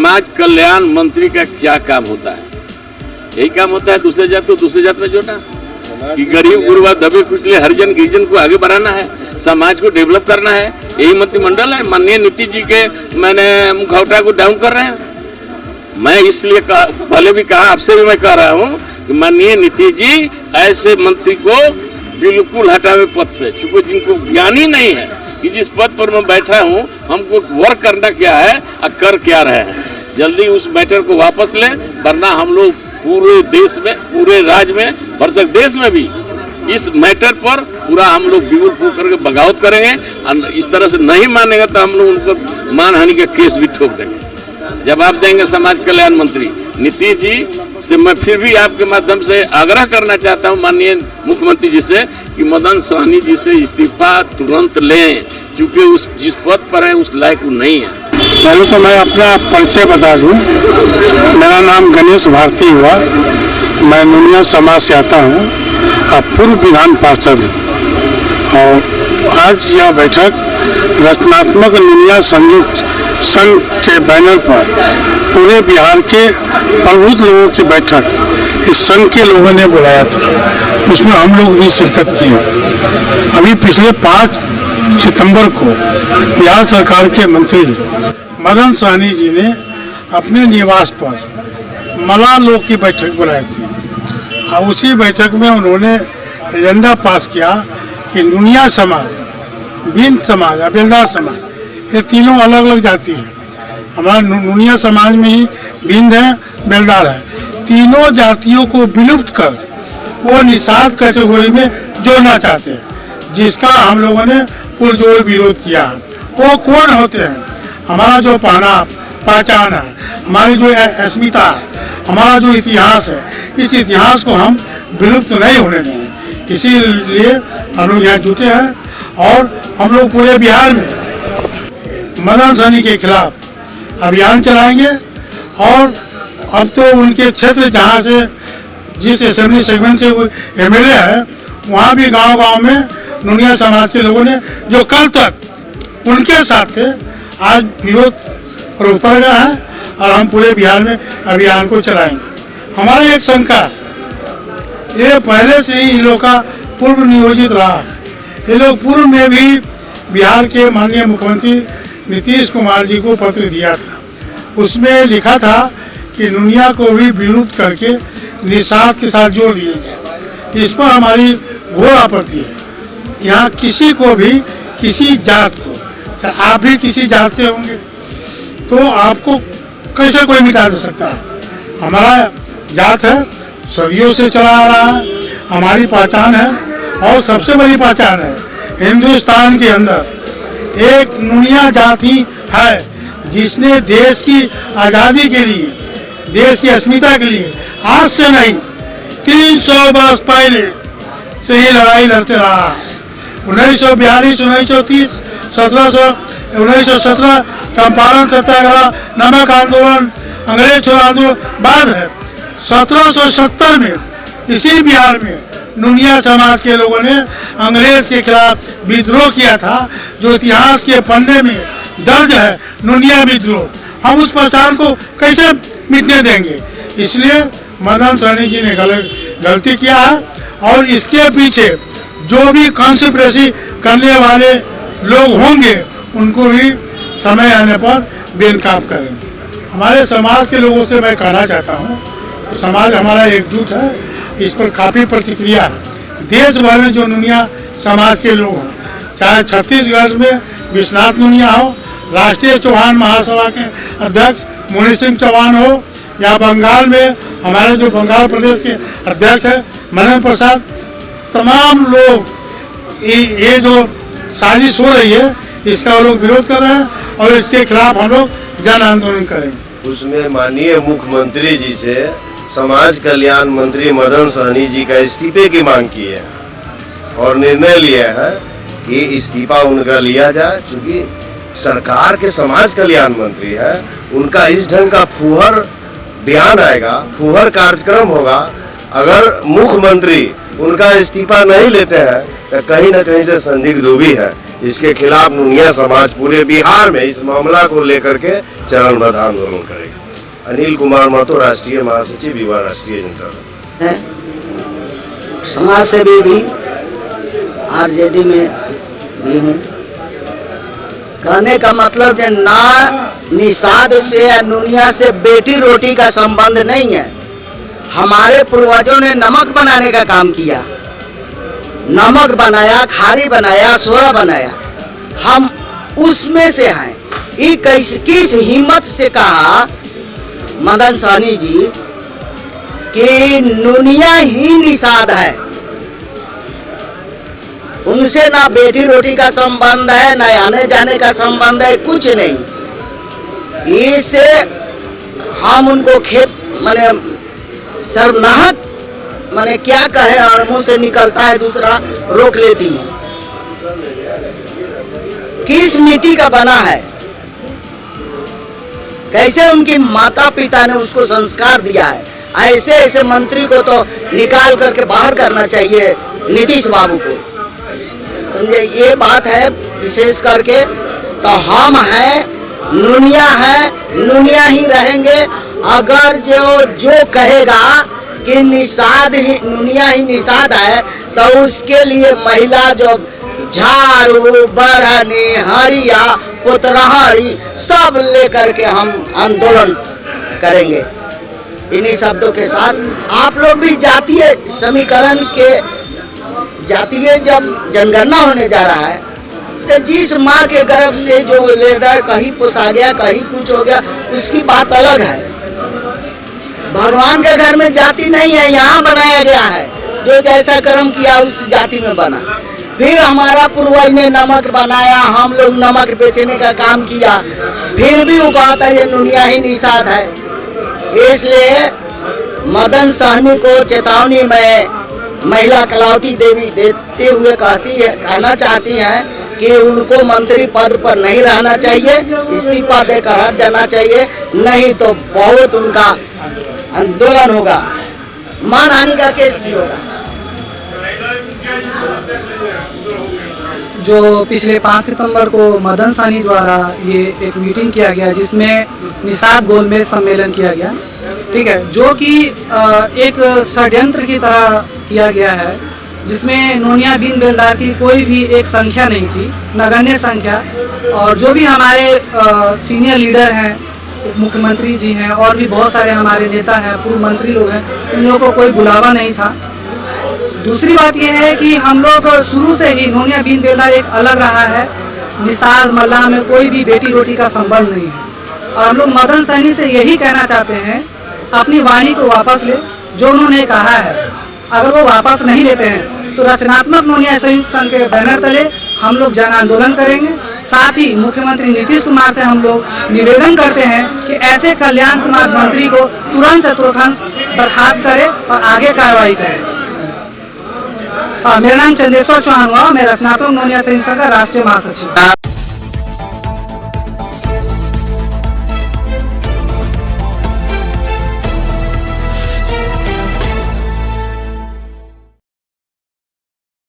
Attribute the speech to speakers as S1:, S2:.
S1: समाज कल्याण मंत्री का क्या काम होता है? यही काम होता है दूसरे जात को दूसरे जात में जोड़ना, कि गरीब गुरबा दबे कुचले हरिजन गिरिजन को आगे बढ़ाना है, समाज को डेवलप करना है। यही मंत्रिमंडल है। माननीय नीतीश जी के मैंने मुखौटा को डाउन कर रहे हैं। मैं इसलिए पहले भी कहा, आपसे भी मैं कह रहा हूँ कि माननीय नीतीश जी ऐसे मंत्री को बिल्कुल हटावे पद से, चूंकि जिनको ज्ञान ही नहीं है कि जिस पद पर मैं बैठा हूँ हमको वर्क करना क्या है और कर क्या रहे हैं। जल्दी उस मैटर को वापस लें, वरना हम लोग पूरे देश में, पूरे राज्य में, भरसक देश में भी इस मैटर पर पूरा हम लोग बिगुल फूक करके बगावत करेंगे। और इस तरह से नहीं मानेंगे तो हम लोग उनको मानहानि का केस भी ठोक देंगे। जवाब देंगे समाज कल्याण मंत्री नीतीश जी से। मैं फिर भी आपके माध्यम से आग्रह करना चाहता हूं माननीय मुख्यमंत्री जी से कि मदन सहनी जी से इस्तीफा तुरंत लें, क्योंकि उस जिस पद पर है उस लायक वो नहीं है।
S2: पहले तो मैं अपना परिचय बता दूं। मेरा नाम गणेश भारती हुआ, मैं नुनिया समाज से आता हूं और पूर्व विधान पार्षद हूं। और आज यह बैठक रचनात्मक नुनिया संयुक्त संघ के बैनर पर पूरे बिहार के प्रबुद्ध लोगों की बैठक इस संघ के लोगों ने बुलाया था, उसमें हम लोग भी शिरकत किए। अभी पिछले 5 सितंबर को बिहार सरकार के मंत्री मदन सहनी जी ने अपने निवास पर मला लोग की बैठक बुलाई थी और उसी बैठक में उन्होंने एजेंडा पास किया कि नुनिया समाज, बिंद समाज और बेलदार समाज, ये तीनों अलग अलग जाति हैं। हमारा नुनिया समाज में ही बिंद है, बेलदार है, तीनों जातियों को विलुप्त कर वो निषाद कैटेगरी में जोड़ना चाहते हैं, जिसका हम लोगों ने पुरजोर विरोध किया। वो कौन होते हैं? हमारा जो पहचान है, हमारी जो अस्मिता है, हमारा जो इतिहास है, इस इतिहास को हम विलुप्त नहीं होने देंगे। इसीलिए हम लोग यहाँ जुटे हैं और हम लोग पूरे बिहार में मदन सहनी के खिलाफ अभियान चलाएंगे। और अब तो उनके क्षेत्र जहाँ से जिस असेंबली सेगमेंट से वो एमएलए है, वहाँ भी गांव-गांव में नुनिया समाज के लोगों ने जो कल तक उनके साथ थे, आज विरोध पर उतर गया है और हम पूरे बिहार में अभियान को चलाएंगे। हमारा एक शंका, ये पहले से ही इन लोग का पूर्व नियोजित रहा है। ये लोग पूर्व में भी बिहार के माननीय मुख्यमंत्री नीतीश कुमार जी को पत्र दिया था, उसमें लिखा था कि नुनिया को भी विलुप्त करके निषाद के साथ जोड़ दिए गए। इस पर हमारी घोर आपत्ति है। यहाँ किसी को भी, किसी जात को, आप भी किसी जात से होंगे तो आपको कैसे कोई मिटा दे सकता है? हमारा जात है, सदियों से चला आ रहा है, हमारी पहचान है और सबसे बड़ी पहचान है हिंदुस्तान के अंदर एक नुनिया जात ही है जिसने देश की आज़ादी के लिए, देश की अस्मिता के लिए आज से नहीं 300 वर्ष पहले से ही लड़ाई लड़ते रहा है। 1942, 1930, 1917 चंपारण सत्याग्रह, नमक आंदोलन, अंग्रेज छोड़ो आंदोलन बाद है। 1770 में इसी बिहार में नुनिया समाज के लोगों ने अंग्रेज के खिलाफ विद्रोह किया था, जो इतिहास के पन्ने में दर्ज है, नुनिया विद्रोह। हम उस पहचान को कैसे मिटने देंगे? इसलिए मदन सहनी जी ने गलती किया है और इसके पीछे जो भी कॉन्स्पिरेसी करने वाले लोग होंगे उनको भी समय आने पर बेनकाब करेंगे। हमारे समाज के लोगों से मैं कहना चाहता हूँ, समाज हमारा एकजुट है, इस पर काफ़ी प्रतिक्रिया है। देश भर में जो नुनिया समाज के लोग हैं, चाहे छत्तीसगढ़ में विश्वनाथ नुनिया हो, राष्ट्रीय चौहान महासभा के अध्यक्ष मुनि सिंह चौहान हो, या बंगाल में हमारे जो बंगाल प्रदेश के अध्यक्ष है मनन प्रसाद, तमाम लोग ये जो साजिश हो रही है इसका लोग विरोध कर रहे हैं और इसके खिलाफ हम लोग जन आंदोलन करेंगे।
S3: उसमें माननीय मुख्यमंत्री जी से समाज कल्याण मंत्री मदन सहनी जी का इस्तीफे की मांग की है और निर्णय लिया है कि इस्तीफा उनका लिया जाए, क्योंकि सरकार के समाज कल्याण मंत्री है, उनका इस ढंग का फूहर बयान आएगा, फूहर कार्यक्रम होगा। अगर मुख्यमंत्री उनका इस्तीफा नहीं लेते हैं तो कहीं न कहीं से संदिग्ध भी है। इसके खिलाफ नुनिया समाज पूरे बिहार में इस मामला को लेकर के चरणबद्ध आंदोलन करेगा। अनिल कुमार महतो, राष्ट्रीय महासचिव युवा राष्ट्रीय जनता दल।
S4: समाज सेवी भी आरजेडी में भी हूँ। कहने का मतलब है ना निषाद से या नुनिया से बेटी रोटी का संबंध नहीं है। हमारे पूर्वजों ने नमक बनाने का काम किया, नमक बनाया, खारी बनाया, सोरा बनाया, हम उसमें से हैं। ये किस हिम्मत से कहा मदन सहनी जी कि नुनिया ही निषाद है, उनसे ना बेटी रोटी का संबंध है, ना आने जाने का संबंध है, कुछ नहीं। इससे हम उनको खेत माने सर्वनाहक माने क्या कहे और मुंह से निकलता है दूसरा रोक लेती हूँ। किस नीति का बना है, कैसे उनकी माता पिता ने उसको संस्कार दिया है। ऐसे ऐसे मंत्री को तो निकाल करके बाहर करना चाहिए, नीतीश बाबू को, समझे। ये बात है विशेष करके। तो हम हैं, नुनिया ही रहेंगे। अगर जो कहेगा कि निषाद ही नुनिया ही निषाद है तो उसके लिए महिला जो झाड़ू, बरहनी, हरिया, पुतरहरी सब लेकर के हम आंदोलन करेंगे। इन्हीं शब्दों के साथ आप लोग भी जातीय समीकरण के जातीय जब जनगणना होने जा रहा है तो जिस माँ के गर्भ से जो लेदर कहीं पोसा गया, कहीं कुछ हो गया, उसकी बात अलग है। भगवान के घर में जाति नहीं है, यहाँ बनाया गया है। जो जैसा कर्म किया उस जाति में बना। फिर हमारा पूर्वज ने नमक बनाया, हम लोग नमक बेचने का काम किया, फिर भी वो कहता है ये नुनिया ही निषाद है। इसलिए मदन सहनी को चेतावनी में महिला कलावती देवी देते हुए कहना चाहती हैं कि उनको मंत्री पद पर नहीं रहना चाहिए, इस्तीफा देकर हट जाना चाहिए, नहीं तो बहुत उनका आंदोलन होगा, मानहानि का केस भी होगा।
S5: जो पिछले 5 सितंबर को मदन सहनी द्वारा ये एक मीटिंग किया गया जिसमें निषाद गोलमेज सम्मेलन किया गया, ठीक है, जो कि एक षड्यंत्र की तरह किया गया है, जिसमें नोनिया बिन बेलदार की कोई भी एक संख्या नहीं थी, नगण्य संख्या। और जो भी हमारे सीनियर लीडर हैं, मुख्यमंत्री जी हैं और भी बहुत सारे हमारे नेता हैं, पूर्व मंत्री लोग हैं, उन लोगों को कोई बुलावा नहीं था। दूसरी बात यह है कि हम लोग शुरू से ही नोनिया बिन बेलदार एक अलग रहा है, निषाद मल्लाह में कोई भी बेटी रोटी का संबंध नहीं है। और हम लोग मदन सहनी से यही कहना चाहते हैं, अपनी वाणी को वापस ले। जो उन्होंने कहा है अगर वो वापस नहीं लेते हैं तो रचनात्मक नोनिया संयुक्त संघ के बैनर तले हम लोग जन आंदोलन करेंगे। साथ ही मुख्यमंत्री नीतीश कुमार से हम लोग निवेदन करते हैं कि ऐसे कल्याण समाज मंत्री को तुरंत से तुरंत बर्खास्त करें और आगे कार्रवाई करें। मेरा नाम चंदेश्वर चौहान हुआ, मैं रचनात्मक नोनिया संयुक्त संघ का राष्ट्रीय महासचिव।